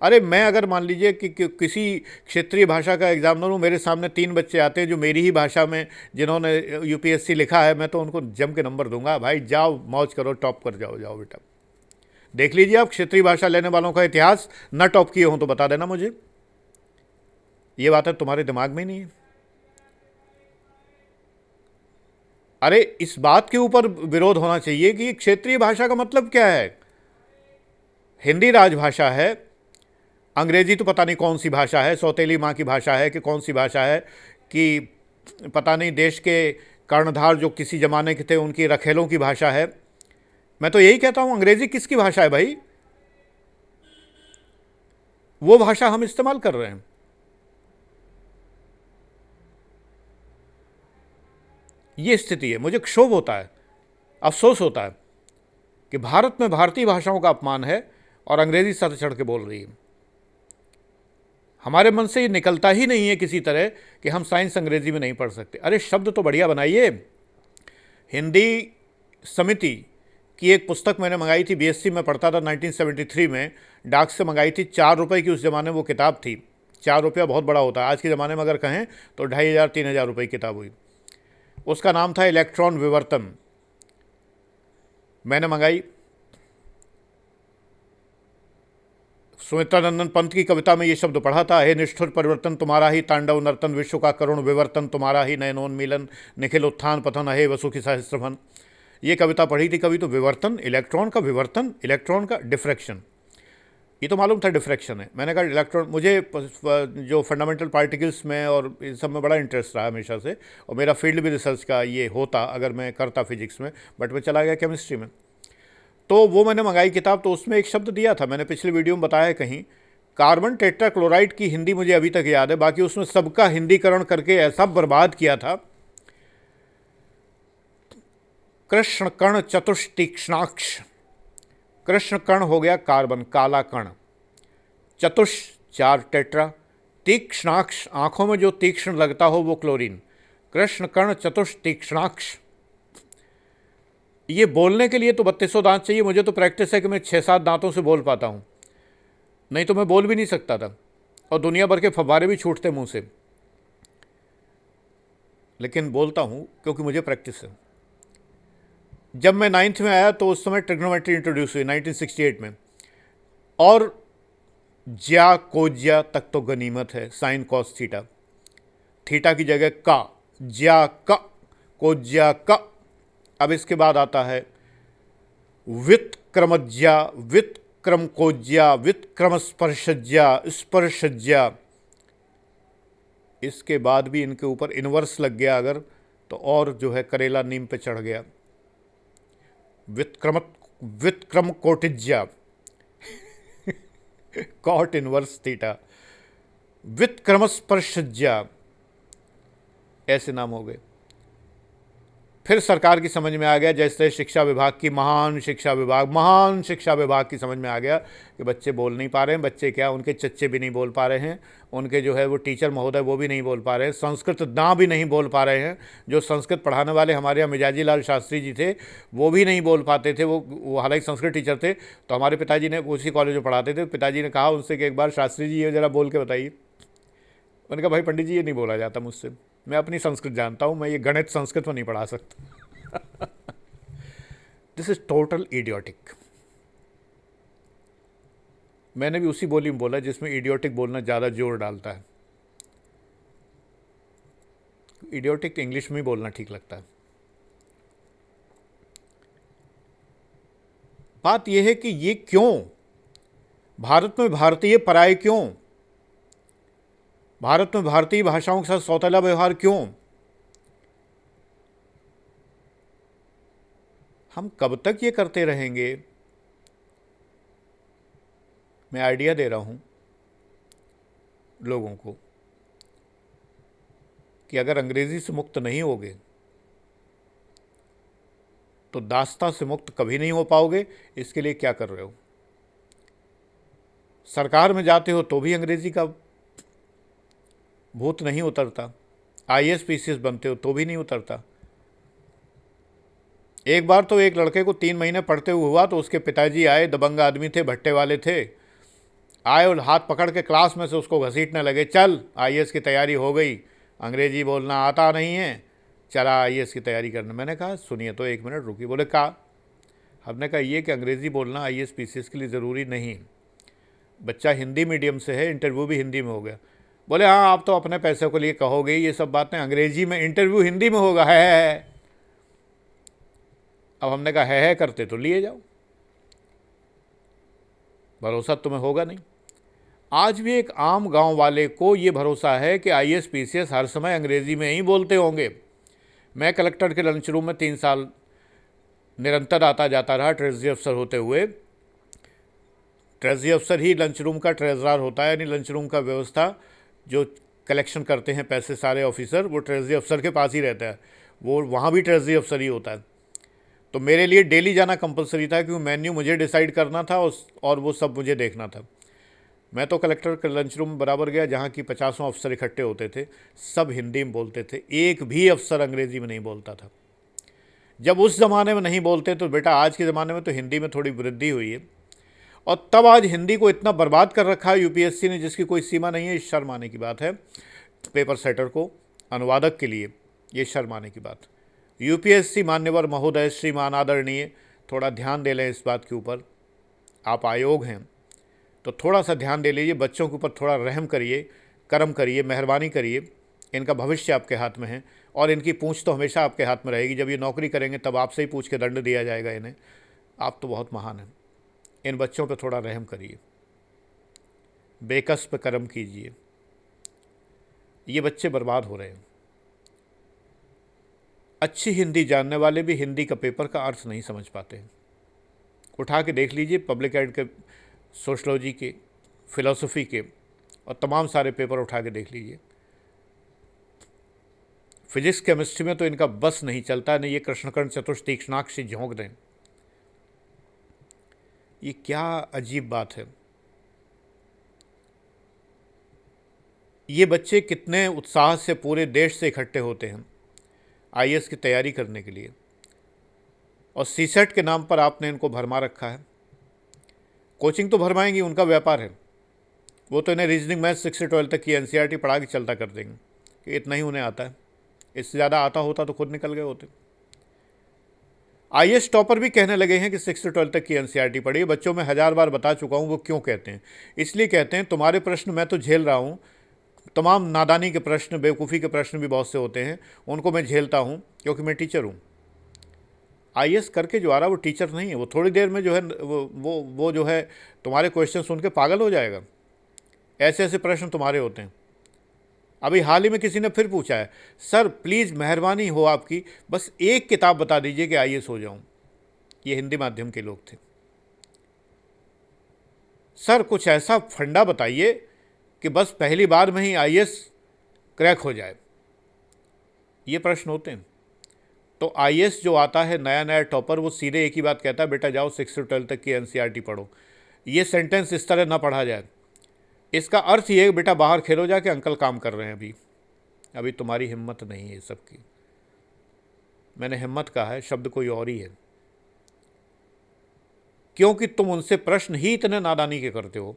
अरे मैं अगर मान लीजिए कि किसी क्षेत्रीय भाषा का एग्जामिनर हूँ, मेरे सामने 3 बच्चे आते हैं जो मेरी ही भाषा में जिन्होंने यूपीएससी लिखा है, मैं तो उनको जम के नंबर दूंगा, भाई जाओ मौज करो, टॉप कर जाओ, जाओ बेटा। देख लीजिए आप क्षेत्रीय भाषा लेने वालों का इतिहास, न टॉप किए हों तो बता देना मुझे। ये बातें तुम्हारे दिमाग में नहीं है। अरे इस बात के ऊपर विरोध होना चाहिए कि क्षेत्रीय भाषा का मतलब क्या है। हिंदी राजभाषा है, अंग्रेजी तो पता नहीं कौन सी भाषा है, सौतेली माँ की भाषा है कि कौन सी भाषा है, कि पता नहीं देश के कर्णधार जो किसी ज़माने के थे उनकी रखेलों की भाषा है। मैं तो यही कहता हूँ, अंग्रेजी किसकी भाषा है भाई? वो भाषा हम इस्तेमाल कर रहे हैं। ये स्थिति है। मुझे क्षोभ होता है, अफसोस होता है कि भारत में भारतीय भाषाओं का अपमान है और अंग्रेजी सर चढ़ के बोल रही है। हमारे मन से ये निकलता ही नहीं है किसी तरह कि हम साइंस अंग्रेजी में नहीं पढ़ सकते। अरे शब्द तो बढ़िया बनाइए। हिंदी समिति की एक पुस्तक मैंने मंगाई थी, बीएससी में पढ़ता था 1973 में, डाक से मंगाई थी, 4 रुपये की उस ज़माने में वो किताब थी। 4 रुपया बहुत बड़ा होता है, आज के ज़माने में अगर कहें तो 2500-3000 रुपये की किताब हुई। उसका नाम था इलेक्ट्रॉन विवर्तन। मैंने मंगाई। सुमित्रानंदन पंत की कविता में ये शब्द पढ़ा था, हे निष्ठुर परिवर्तन तुम्हारा ही तांडव नर्तन, विश्व का करुण विवर्तन तुम्हारा ही नयनोन्मीलन, निखिल उत्थान पतन हे वसु की सहस्त्रभन। ये कविता पढ़ी थी कभी। तो विवर्तन, इलेक्ट्रॉन का विवर्तन, इलेक्ट्रॉन का डिफ्रैक्शन, ये तो मालूम था डिफ्रैक्शन है। मैंने कहा इलेक्ट्रॉन, मुझे जो फंडामेंटल पार्टिकल्स में और इन सब में बड़ा इंटरेस्ट रहा हमेशा से, और मेरा फील्ड भी रिसर्च का ये होता अगर मैं करता फिजिक्स में, बट मैं चला गया केमिस्ट्री में। तो वो मैंने मंगाई किताब, तो उसमें एक शब्द दिया था, मैंने पिछले वीडियो में बताया है कहीं, कार्बन टेट्राक्लोराइड की हिंदी मुझे अभी तक याद है, बाकी उसमें सबका हिंदीकरण करके ऐसा बर्बाद किया था। कृष्ण कर्ण चतुष्तीक्ष्णाक्ष, कृष्ण कर्ण हो गया कार्बन, काला कण, चतुष 4 टेट्रा, तीक्ष्णाक्ष आंखों में जो तीक्ष्ण लगता हो वो क्लोरीन, कृष्ण कर्ण चतुष्तीक्ष्णाक्ष। ये बोलने के लिए तो 3200 दांत चाहिए, मुझे तो प्रैक्टिस है कि मैं 6-7 दांतों से बोल पाता हूँ, नहीं तो मैं बोल भी नहीं सकता था, और दुनिया भर के फव्वारे भी छूटते मुंह से, लेकिन बोलता हूँ क्योंकि मुझे प्रैक्टिस है। जब मैं 9th में आया तो उस समय ट्रिग्नोमेट्री इंट्रोड्यूस हुई 1968 में, और ज्या कोज्या तक तो गनीमत है, साइन कॉस थीटा, थीटा की जगह का, ज्या का कोज्या का। अब इसके बाद आता है वित्क्रमज्या, वित्क्रम कोज्या, वित्क्रम स्पर्शज्या, स्पर्शज्या। इसके बाद भी इनके ऊपर इनवर्स लग गया अगर, तो और जो है करेला नीम पे चढ़ गया। वित्क्रम कोटिज्या, कॉट इनवर्स थीटा, वित्क्रम स्पर्शज्या, ऐसे नाम हो गए। फिर सरकार की समझ में आ गया, जैसे शिक्षा विभाग की, महान शिक्षा विभाग की समझ में आ गया कि बच्चे बोल नहीं पा रहे हैं। बच्चे क्या, उनके चच्चे भी नहीं बोल पा रहे हैं, उनके जो है वो टीचर महोदय वो भी नहीं बोल पा रहे हैं, संस्कृत दाँ भी नहीं बोल पा रहे हैं। जो संस्कृत पढ़ाने वाले हमारे यहाँ मिजाजी लाल शास्त्री जी थे वो भी नहीं बोल पाते थे। वो हालांकि संस्कृत टीचर थे, तो हमारे पिताजी ने उसी कॉलेज में पढ़ाते थे। पिताजी ने कहा उनसे कि एक बार शास्त्री जी ये ज़रा बोल के बताइए। मैंने कहा भाई पंडित जी ये नहीं बोला जाता मुझसे, मैं अपनी संस्कृत जानता हूँ, मैं ये गणित संस्कृत में नहीं पढ़ा सकता। This is total idiotic. मैंने भी उसी बोली में बोला जिसमें इडियोटिक बोलना ज़्यादा जोर डालता है। इडियोटिक इंग्लिश में ही बोलना ठीक लगता है। बात यह है कि ये क्यों भारत में भारतीय पराये, क्यों भारत में भारतीय भाषाओं के साथ सौतेला व्यवहार, क्यों? हम कब तक ये करते रहेंगे? मैं आइडिया दे रहा हूँ लोगों को कि अगर अंग्रेज़ी से मुक्त नहीं होगे तो दास्तां से मुक्त कभी नहीं हो पाओगे। इसके लिए क्या कर रहे हो? सरकार में जाते हो तो भी अंग्रेज़ी का भूत नहीं उतरता, आईएएस पीसीएस बनते हो तो भी नहीं उतरता। एक बार तो एक लड़के को 3 महीने पढ़ते हुए हुआ तो उसके पिताजी आए, दबंग आदमी थे, भट्टे वाले थे, आए और हाथ पकड़ के क्लास में से उसको घसीटने लगे, चल आईएएस की तैयारी हो गई, अंग्रेजी बोलना आता नहीं है, चला आईएएस की तैयारी करने। मैंने कहा सुनिए तो 1 मिनट रुकी। बोले कहा, हमने कहा ये कि अंग्रेज़ी बोलना आईएएस पीसीएस के लिए ज़रूरी नहीं, बच्चा हिंदी मीडियम से है, इंटरव्यू भी हिंदी में हो गया। बोले हाँ आप तो अपने पैसे के लिए कहोगे ये सब बातें, अंग्रेजी में इंटरव्यू हिंदी में होगा, है। अब हमने कहा है करते तो लिए जाओ, भरोसा तुम्हें होगा नहीं। आज भी एक आम गांव वाले को ये भरोसा है कि आईएएस पीसीएस हर समय अंग्रेजी में ही बोलते होंगे। मैं कलेक्टर के लंच रूम में 3 साल निरंतर आता जाता रहा ट्रेजरी अफसर होते हुए। ट्रेजरी अफसर ही लंच रूम का ट्रेजरर होता है, यानी लंच रूम का व्यवस्था जो कलेक्शन करते हैं पैसे सारे ऑफिसर, वो ट्रेजरी अफसर के पास ही रहता है, वो वहाँ भी ट्रेजरी अफसर ही होता है। तो मेरे लिए डेली जाना कंपलसरी था क्योंकि मेन्यू मुझे डिसाइड करना था और वो सब मुझे देखना था। मैं तो कलेक्टर के लंच रूम बराबर गया जहाँ की 50 अफसर इकट्ठे होते थे, सब हिंदी में बोलते थे, एक भी अफसर अंग्रेज़ी में नहीं बोलता था। जब उस ज़माने में नहीं बोलते तो बेटा आज के ज़माने में तो हिंदी में थोड़ी वृद्धि हुई है। और तब आज हिंदी को इतना बर्बाद कर रखा है यूपीएससी ने जिसकी कोई सीमा नहीं है। शर्म आने की बात है पेपर सेटर को, अनुवादक के लिए ये शर्म आने की बात। यूपीएससी मान्यवर महोदय, श्रीमान आदरणीय, थोड़ा ध्यान दे लें इस बात के ऊपर। आप आयोग हैं तो थोड़ा सा ध्यान दे लीजिए, बच्चों के ऊपर थोड़ा रहम करिए, करम करिए, मेहरबानी करिए। इनका भविष्य आपके हाथ में है और इनकी पूंछ तो हमेशा आपके हाथ में रहेगी। जब ये नौकरी करेंगे तब आपसे ही पूछ के दंड दिया जाएगा इन्हें। आप तो बहुत महान हैं, इन बच्चों पर थोड़ा रहम करिए, बेकस पे करम कीजिए। ये बच्चे बर्बाद हो रहे हैं। अच्छी हिंदी जानने वाले भी हिंदी का पेपर का अर्थ नहीं समझ पाते हैं। उठा के देख लीजिए पब्लिक एड के, सोशलॉजी के, फ़िलासफ़ी के और तमाम सारे पेपर उठा के देख लीजिए। फिजिक्स केमिस्ट्री में तो इनका बस नहीं चलता, नहीं ये कृष्णकर्ण चतुर्थ तीक्ष्णाक्ष से झोंक दें। ये क्या अजीब बात है। ये बच्चे कितने उत्साह से पूरे देश से इकट्ठे होते हैं आईएएस की तैयारी करने के लिए, और सीसेट के नाम पर आपने इनको भरमा रखा है। कोचिंग तो भरमाएंगी, उनका व्यापार है, वो तो इन्हें रीजनिंग मैथ 6 से 12 तक की एनसीईआरटी पढ़ा के चलता कर देंगे कि इतना ही उन्हें आता है। इससे ज़्यादा आता होता तो खुद निकल गए होते। आईएएस टॉपर भी कहने लगे हैं कि 6 से 12 तक की एनसीईआरटी पढ़ी। बच्चों में 1000 बार बता चुका हूँ वो क्यों कहते हैं। इसलिए कहते हैं तुम्हारे प्रश्न मैं तो झेल रहा हूँ, तमाम नादानी के प्रश्न, बेवकूफ़ी के प्रश्न भी बहुत से होते हैं, उनको मैं झेलता हूँ क्योंकि मैं टीचर हूँ। आईएएस करके जो आ रहा है वो टीचर नहीं है, वो थोड़ी देर में जो है वो जो है तुम्हारे क्वेश्चन सुन के पागल हो जाएगा। ऐसे ऐसे प्रश्न तुम्हारे होते हैं। अभी हाल ही में किसी ने फिर पूछा है, सर प्लीज़ मेहरबानी हो आपकी, बस एक किताब बता दीजिए कि आईएएस हो जाऊं। ये हिंदी माध्यम के लोग थे। सर कुछ ऐसा फंडा बताइए कि बस पहली बार में ही आईएएस क्रैक हो जाए। ये प्रश्न होते हैं। तो आईएएस जो आता है नया नया टॉपर, वो सीधे एक ही बात कहता है, बेटा जाओ 6 से 12 तक की एनसीईआरटी पढ़ो। ये सेंटेंस इस तरह ना पढ़ा जाए। इसका अर्थ ये है बेटा बाहर खेलो जाके, अंकल काम कर रहे हैं अभी तुम्हारी हिम्मत नहीं है सबकी। मैंने हिम्मत कहा है, शब्द कोई और ही है, क्योंकि तुम उनसे प्रश्न ही इतने नादानी के करते हो।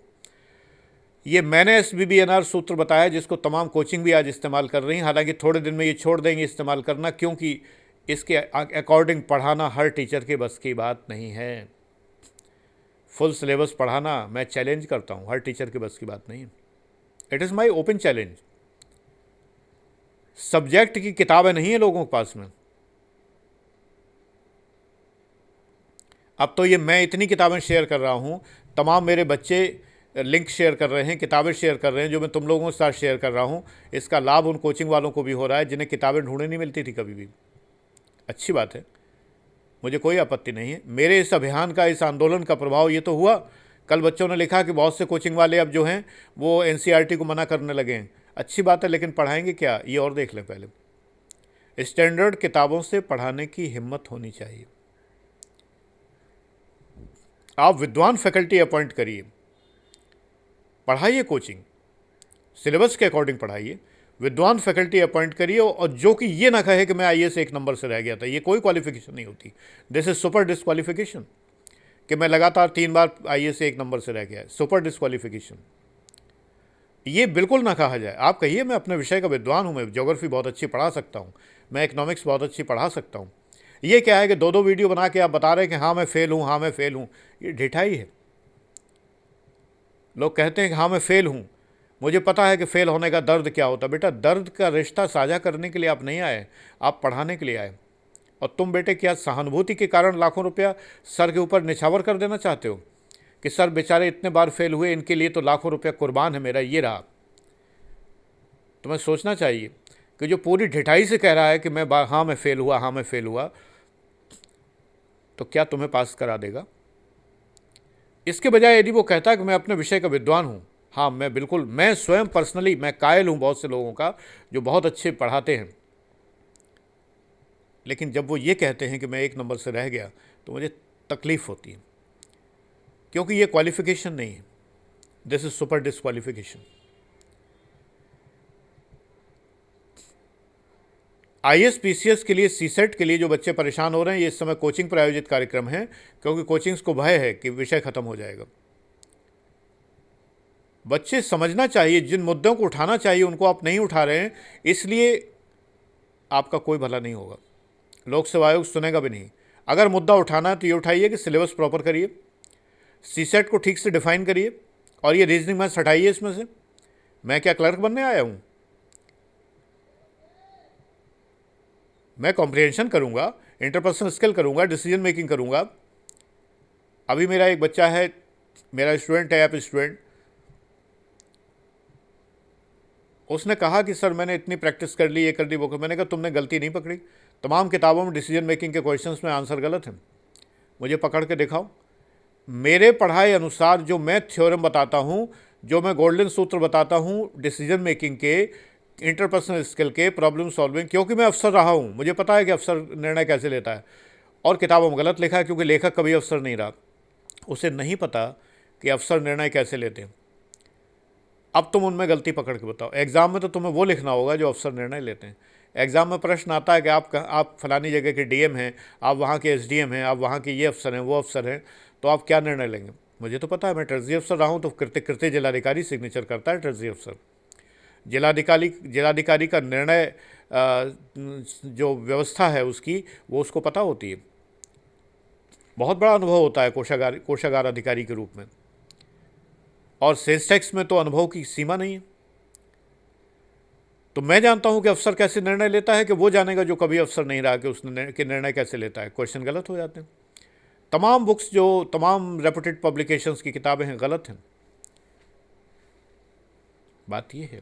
ये मैंने SBBNR सूत्र बताया जिसको तमाम कोचिंग भी आज इस्तेमाल कर रही हैं। हालांकि थोड़े दिन में ये छोड़ देंगे इस्तेमाल करना, क्योंकि इसके अकॉर्डिंग पढ़ाना हर टीचर के बस की बात नहीं है। फुल सिलेबस पढ़ाना मैं चैलेंज करता हूँ, हर टीचर के बस की बात नहीं है। It is my open challenge. Subject की किताबें नहीं है लोगों के पास में। अब तो ये मैं इतनी किताबें शेयर कर रहा हूँ, तमाम मेरे बच्चे लिंक शेयर कर रहे हैं, किताबें शेयर कर रहे हैं, जो मैं तुम लोगों के साथ शेयर कर रहा हूँ। इसका लाभ उन कोचिंग वालों को भी हो रहा है जिन्हें किताबें ढूंढने नहीं मिलती थी कभी भी। अच्छी बात है। मुझे कोई आपत्ति नहीं है। मेरे इस अभियान का, इस आंदोलन का प्रभाव ये तो हुआ, कल बच्चों ने लिखा कि बहुत से कोचिंग वाले अब जो हैं वो एनसीईआरटी को मना करने लगे हैं। अच्छी बात है, लेकिन पढ़ाएंगे क्या ये और देख लें पहले। स्टैंडर्ड किताबों से पढ़ाने की हिम्मत होनी चाहिए। आप विद्वान फैकल्टी अपॉइंट करिए, पढ़ाइए, कोचिंग सिलेबस के अकॉर्डिंग पढ़ाइए, विद्वान फैकल्टी अपॉइंट करिए, और जो कि ये ना कहे कि मैं आईएएस 1 नंबर से रह गया था। ये कोई क्वालिफिकेशन नहीं होती। दिस इज सुपर डिस्क्वालिफिकेशन कि मैं लगातार 3 बार आईएएस 1 नंबर से रह गया है। सुपर डिस्क्वालिफिकेशन ये बिल्कुल ना कहा जाए। आप कहिए मैं अपने विषय का विद्वान हूँ, मैं ज्योग्राफी बहुत अच्छी पढ़ा सकता हूँ, मैं इकोनॉमिक्स बहुत अच्छी पढ़ा सकता हूँ। ये क्या है कि 2-2 वीडियो बना के आप बता रहे हैं कि हाँ मैं फेल हूँ, हाँ मैं फेल हूँ। ये ढिठाई है। लोग कहते हैं कि हाँ मैं फेल हूँ, मुझे पता है कि फेल होने का दर्द क्या होता है। बेटा, दर्द का रिश्ता साझा करने के लिए आप नहीं आए, आप पढ़ाने के लिए आए। और तुम बेटे क्या सहानुभूति के कारण लाखों रुपया सर के ऊपर निछावर कर देना चाहते हो कि सर बेचारे इतने बार फेल हुए, इनके लिए तो लाखों रुपया कुर्बान है मेरा, ये रहा। तुम्हें सोचना चाहिए कि जो पूरी ढिठाई से कह रहा है कि हाँ मैं फेल हुआ, हाँ मैं फेल हुआ, तो क्या तुम्हें पास करा देगा? इसके बजाय यदि वो कहता है कि मैं अपने विषय का विद्वान हूँ, हाँ मैं बिल्कुल, मैं स्वयं पर्सनली मैं कायल हूँ बहुत से लोगों का जो बहुत अच्छे पढ़ाते हैं, लेकिन जब वो ये कहते हैं कि मैं 1 नंबर से रह गया तो मुझे तकलीफ़ होती है, क्योंकि ये क्वालिफिकेशन नहीं है। This is super disqualification. IAS PCS के लिए, सीसेट के लिए जो बच्चे परेशान हो रहे हैं, ये इस समय कोचिंग पर आयोजित कार्यक्रम है, क्योंकि कोचिंग्स को भय है कि विषय खत्म हो जाएगा। बच्चे समझना चाहिए, जिन मुद्दों को उठाना चाहिए उनको आप नहीं उठा रहे हैं, इसलिए आपका कोई भला नहीं होगा। लोक सेवा आयोग सुनेगा भी नहीं। अगर मुद्दा उठाना है तो ये उठाइए कि सिलेबस प्रॉपर करिए, सीसेट को ठीक से डिफाइन करिए, और ये रीजनिंग मैथ्स हटाइए इसमें से। मैं क्या क्लर्क बनने आया हूँ? मैं कॉम्प्रिहेंशन करूँगा, इंटरपर्सनल स्किल करूँगा, डिसीजन मेकिंग करूँगा। अभी मेरा एक बच्चा है, मेरा स्टूडेंट है, ऐप स्टूडेंट, उसने कहा कि सर मैंने इतनी प्रैक्टिस कर ली, ये कर ली, वो कर। मैंने कहा तुमने गलती नहीं पकड़ी। तमाम किताबों में डिसीजन मेकिंग के क्वेश्चंस में आंसर गलत हैं, मुझे पकड़ के दिखाओ। मेरे पढ़ाई अनुसार जो मैं थ्योरम बताता हूँ, जो मैं गोल्डन सूत्र बताता हूँ डिसीजन मेकिंग के, इंटरपर्सनल स्किल के, प्रॉब्लम सॉल्विंग, क्योंकि मैं अफसर रहा हूँ, मुझे पता है कि अफसर निर्णय कैसे लेता है। और किताबों में गलत लिखा है, क्योंकि लेखक कभी अफसर नहीं रहा, उसे नहीं पता कि अफसर निर्णय कैसे लेते हैं। अब तुम उनमें गलती पकड़ के बताओ। एग्ज़ाम में तो तुम्हें वो लिखना होगा जो अफसर निर्णय लेते हैं। एग्ज़ाम में प्रश्न आता है कि आप फलानी जगह के डीएम हैं, आप वहाँ के एसडीएम हैं, आप वहाँ के ये अफसर हैं, वो अफसर हैं, तो आप क्या निर्णय लेंगे? मुझे तो पता है, मैं ट्रेजरी अफसर रहा हूँ, तो कृत्य जिलाधिकारी सिग्नेचर करता है, ट्रेजरी अफसर। जिलाधिकारी का निर्णय जो व्यवस्था है उसकी, वो उसको पता होती है। बहुत बड़ा अनुभव होता है कोषागार अधिकारी के रूप में, और सेल्स टैक्स में तो अनुभव की सीमा नहीं है। तो मैं जानता हूं कि अफसर कैसे निर्णय लेता है, कि वो जानेगा जो कभी अफसर नहीं रहा कि उसने के निर्णय कैसे लेता है। क्वेश्चन गलत हो जाते हैं। तमाम बुक्स, जो तमाम रेपुटेड पब्लिकेशंस की किताबें हैं, गलत हैं। बात ये है।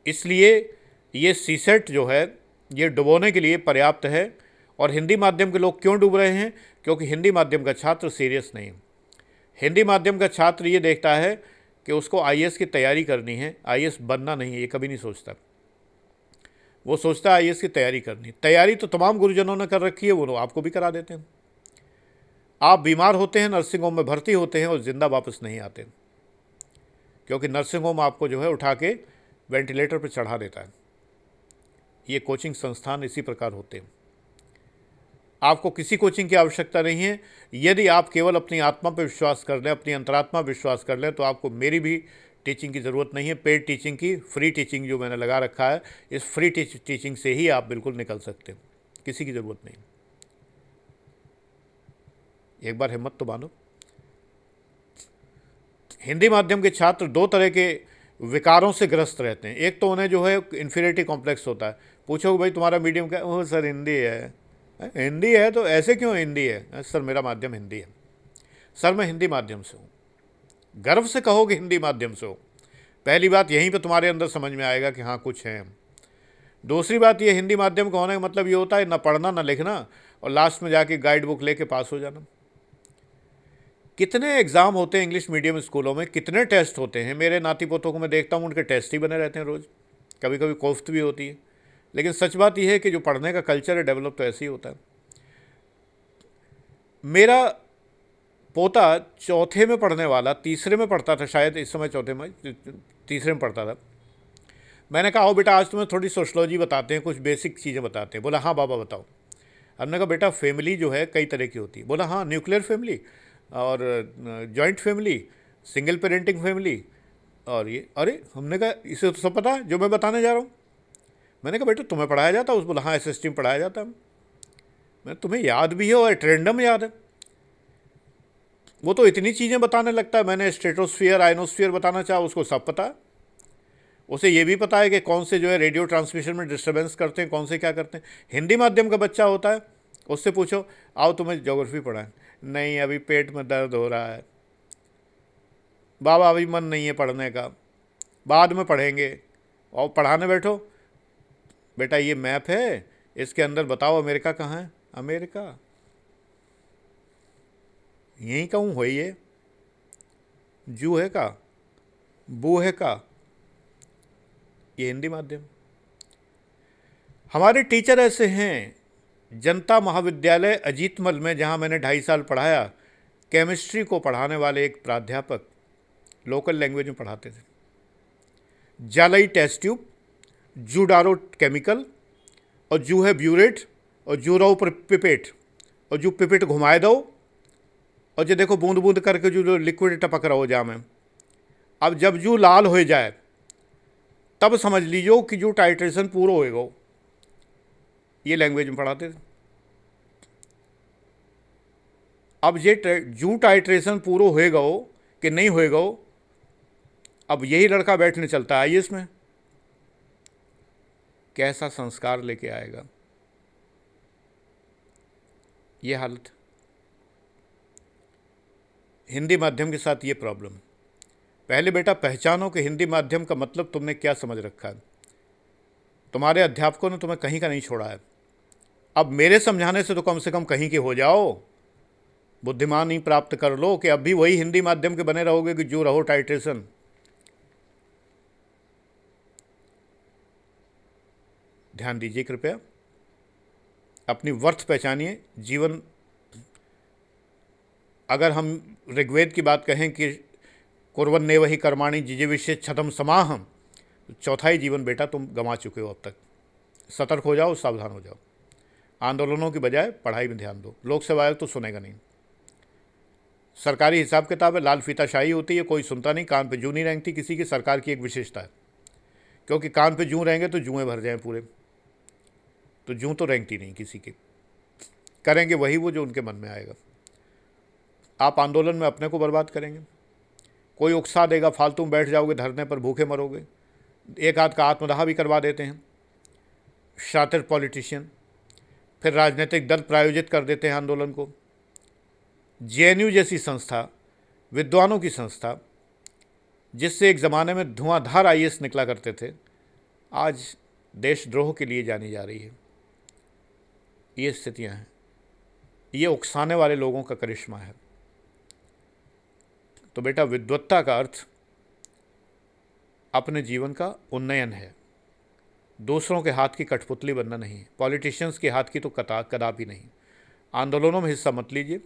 इसलिए ये सीसेट जो है ये डुबोने के लिए पर्याप्त है। और हिंदी माध्यम के लोग क्यों डूब रहे हैं? क्योंकि हिंदी माध्यम का छात्र सीरियस नहीं है। हिंदी माध्यम का छात्र ये देखता है कि उसको आईएएस की तैयारी करनी है, आईएएस बनना नहीं है, ये कभी नहीं सोचता। वो सोचता है आईएएस की तैयारी करनी। तैयारी तो तमाम गुरुजनों ने कर रखी है, वो आपको भी करा देते हैं। आप बीमार होते हैं, नर्सिंग होम में भर्ती होते हैं और जिंदा वापस नहीं आते, क्योंकि नर्सिंग होम आपको जो है उठा के वेंटिलेटर पर चढ़ा देता है। ये कोचिंग संस्थान इसी प्रकार होते हैं। आपको किसी कोचिंग की आवश्यकता नहीं है। यदि आप केवल अपनी आत्मा पर विश्वास कर लें, अपनी अंतरात्मा पर विश्वास कर लें, तो आपको मेरी भी टीचिंग की ज़रूरत नहीं है। पेड टीचिंग की, फ्री टीचिंग जो मैंने लगा रखा है, इस फ्री टीचिंग से ही आप बिल्कुल निकल सकते हैं। किसी की ज़रूरत नहीं। एक बार हिम्मत तो बांधो। हिंदी माध्यम के छात्र 2 तरह के विकारों से ग्रस्त रहते हैं। एक तो उन्हें जो है इन्फीरियरिटी कॉम्प्लेक्स होता है। पूछो भाई तुम्हारा मीडियम क्या? ओह सर हिंदी है। हिंदी है तो ऐसे क्यों हिंदी है? सर मेरा माध्यम हिंदी है। सर मैं हिंदी माध्यम से हूँ। गर्व से कहो कि हिंदी माध्यम से हो। पहली बात यहीं पे तुम्हारे अंदर समझ में आएगा कि हाँ कुछ है। दूसरी बात ये, हिंदी माध्यम का होने का मतलब ये होता है ना पढ़ना ना लिखना और लास्ट में जाके गाइड बुक लेके पास हो जाना। कितने एग्ज़ाम होते हैं इंग्लिश मीडियम स्कूलों में, कितने टेस्ट होते हैं। मेरे नाती पोतों को मैं देखता हूँ, उनके टेस्ट ही बने रहते हैं रोज़, कभी कभी कोफ्त भी होती है। लेकिन सच बात यह है कि जो पढ़ने का कल्चर है डेवलप तो ऐसे ही होता है। मेरा पोता चौथे में पढ़ने वाला, तीसरे में पढ़ता था शायद, इस समय चौथे में, तीसरे में पढ़ता था। मैंने कहा आओ बेटा आज तुम्हें थोड़ी सोशलॉजी बताते हैं, कुछ बेसिक चीज़ें बताते हैं। बोला हाँ बाबा बताओ। हमने कहा बेटा फैमिली जो है कई तरह की होती है। बोला हाँ, न्यूक्लियर फैमिली और joint family, single parenting family और ये। अरे हमने कहा इसे तो सब पता है जो मैं बताने जा रहा हूँ। मैंने कहा बेटा तुम्हें पढ़ाया जाता है? उस बोला हाँ SST में पढ़ाया जाता है। मैं तुम्हें याद भी है और ट्रेंडम याद है। वो तो इतनी चीज़ें बताने लगता है। मैंने स्ट्रेटोस्फीयर आयनोस्फीयर बताना चाहा, उसको सब पता है। उसे ये भी पता है कि कौन से जो है रेडियो ट्रांसमिशन में डिस्टर्बेंस करते हैं, कौन से क्या करते हैं। हिंदी माध्यम का बच्चा होता है, उससे पूछो आओ तुम्हें ज्योग्राफी पढ़ाएं, नहीं अभी पेट में दर्द हो रहा है बाबा, अभी मन नहीं है पढ़ने का, बाद में पढ़ेंगे। और पढ़ाने बैठो, बेटा ये मैप है, इसके अंदर बताओ अमेरिका कहाँ है। अमेरिका यहीं कहूँ हो, ये जू है का, बू है का। ये हिंदी माध्यम। हमारे टीचर ऐसे हैं। जनता महाविद्यालय अजीतमल में, जहाँ मैंने 2.5 साल पढ़ाया, केमिस्ट्री को पढ़ाने वाले एक प्राध्यापक लोकल लैंग्वेज में पढ़ाते थे। जालई टेस्ट ट्यूब, जूडारो केमिकल, और जू है ब्यूरेट, और जू रहो पिपेट, और जू पिपेट घुमाए दो, और जो देखो बूंद बूंद करके जो लिक्विड टपक रहा हो जा में। अब जब जू लाल हो जाए तब समझ लीजिए कि जो टाइट्रेशन पूरा होएगा। ये लैंग्वेज में पढ़ाते थे। अब ये जू टाइट्रेशन पूरा होएगा कि नहीं होएगा, अब यही लड़का बैठने चलता है IAS में। कैसा संस्कार लेके आएगा। ये हालत हिंदी माध्यम के साथ, ये प्रॉब्लम। पहले बेटा पहचानो कि हिंदी माध्यम का मतलब तुमने क्या समझ रखा है। तुम्हारे अध्यापकों ने तुम्हें कहीं का नहीं छोड़ा है। अब मेरे समझाने से तो कम से कम कहीं के हो जाओ, बुद्धिमानी प्राप्त कर लो, कि अब भी वही हिंदी माध्यम के बने रहोगे कि जो रहो टाइट्रेशन। ध्यान दीजिए कृपया, अपनी वर्थ पहचानिए। जीवन, अगर हम ऋग्वेद की बात कहें कि कुर्वन्नेव हि कर्माणि जिजीविषे छतम समाहम, तो चौथाई जीवन बेटा तुम गंवा चुके हो अब तक। सतर्क हो जाओ, सावधान हो जाओ। आंदोलनों की बजाय पढ़ाई में ध्यान दो। लोक सेवा आयोग तो सुनेगा नहीं। सरकारी हिसाब किताब है, लाल फीताशाही होती है, कोई सुनता नहीं। कान पे जूं नहीं रेंगती किसी की। सरकार की एक विशेषता है, क्योंकि कान पे जूं रहेंगे तो जुएं भर जाएं पूरे, तो जूं तो रेंगती नहीं किसी की। करेंगे वही वो जो उनके मन में आएगा। आप आंदोलन में अपने को बर्बाद करेंगे। कोई उकसा देगा, फालतू में बैठ जाओगे धरने पर, भूखे मरोगे। एक आध का आत्मदाह भी करवा देते हैं शातिर पॉलिटिशियन। फिर राजनीतिक दल प्रायोजित कर देते हैं आंदोलन को। JNU जैसी संस्था, विद्वानों की संस्था, जिससे एक ज़माने में धुआंधार IAS निकला करते थे, आज देशद्रोह के लिए जानी जा रही है। ये स्थितियां हैं। ये उकसाने वाले लोगों का करिश्मा है। तो बेटा विद्वत्ता का अर्थ अपने जीवन का उन्नयन है, दूसरों के हाथ की कठपुतली बनना नहीं है। पॉलिटिशियंस के हाथ की तो कदापि नहीं। आंदोलनों में हिस्सा मत लीजिए।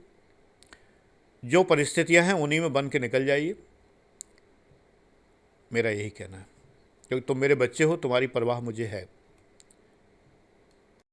जो परिस्थितियां हैं उन्हीं में बन के निकल जाइए। मेरा यही कहना है, क्योंकि तुम मेरे बच्चे हो, तुम्हारी परवाह मुझे है।